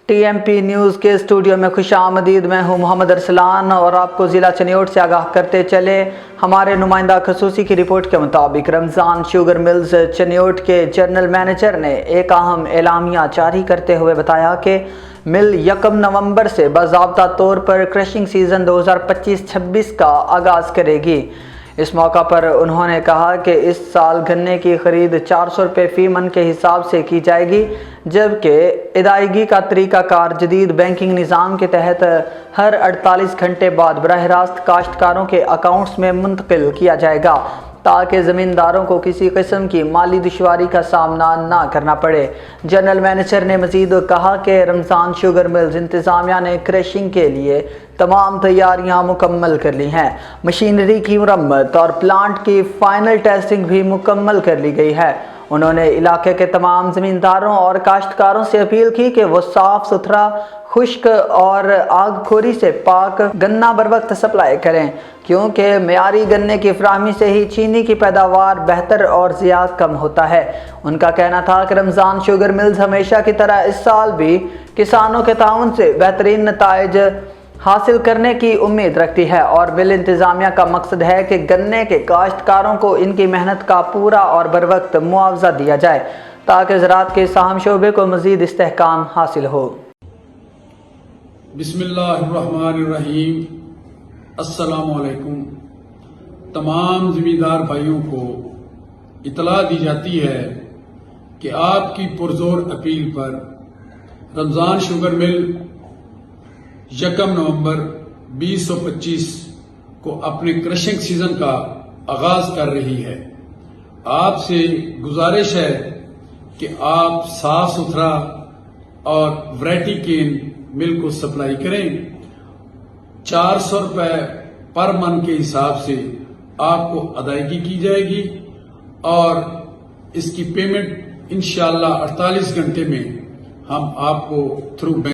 TMP news के studio में खुशामदीद। मैं हूँ मोहम्मद अरसलान और आपको ज़िला चनियोट से आगाह करते चले। हमारे नुमाइंदा खसूसी की रिपोर्ट के मुताबिक रमज़ान शुगर मिल्स चनियोट के जनरल मैनेजर ने एक अहम एलामिया जारी करते हुए बताया कि मिल 1 नवंबर से बाज़ाब्ता तौर पर क्रशिंग सीज़न 2025-26 का आगाज़ करेगी। इस मौका पर उन्होंने कहा कि इस साल गन्ने की खरीद 400 रुपये फ़ी मन के हिसाब से की जाएगी, जबकि अदायगी का तरीक़ाकार जदीद बैंकिंग निज़ाम के तहत हर 48 घंटे बाद बराह रास्त काश्तकारों के अकाउंट्स में मुंतकिल किया जाएगा, ताकि ज़मींदारों को किसी किस्म की माली दुश्वारी का सामना ना करना पड़े। जनरल मैनेजर ने मज़ीद कहा कि रमज़ान शुगर मिल्स इंतज़ामिया ने क्रशिंग के लिए तमाम तैयारियां मुकम्मल कर ली हैं। मशीनरी की मुरम्मत और प्लांट की फ़ाइनल टेस्टिंग भी मुकम्मल कर ली गई है। उन्होंने इलाके के तमाम ज़मींदारों और काश्तकारों से अपील की कि वो साफ़ सुथरा, खुश्क और आगखोरी से पाक गन्ना बर वक्त सप्लाई करें, क्योंकि मेयारी गन्ने की फराहमी से ही चीनी की पैदावार बेहतर और ज़िया कम होता है। उनका कहना था कि रमज़ान शुगर मिल्स हमेशा की तरह इस साल भी किसानों के ताउन से बेहतरीन नताइज हासिल करने की उम्मीद रखती है और मिल इंतज़ामिया का मकसद है कि गन्ने के काश्तकारों को इनकी मेहनत का पूरा और बर वक्त मुआवजा दिया जाए, ताकि ज़राअत के साहम शोबे को मज़ीद इस्तेहकाम हासिल हो। बिस्मिल्लाहिर्रहमानिर्रहीम। अस्सलामु अलैकुम। तमाम ज़मींदार भाइयों को इतला दी जाती है कि आपकी पुरजोर अपील पर रमज़ान शुगर मिल 1 नवंबर 2025 को अपने क्रशिंग सीजन का आगाज कर रही है। आपसे गुजारिश है कि आप साफ सुथरा और वैरायटी केन मिल को सप्लाई करें। 400 रुपये पर मन के हिसाब से आपको अदायगी की जाएगी और इसकी पेमेंट इंशाअल्लाह 48 घंटे में हम आपको थ्रू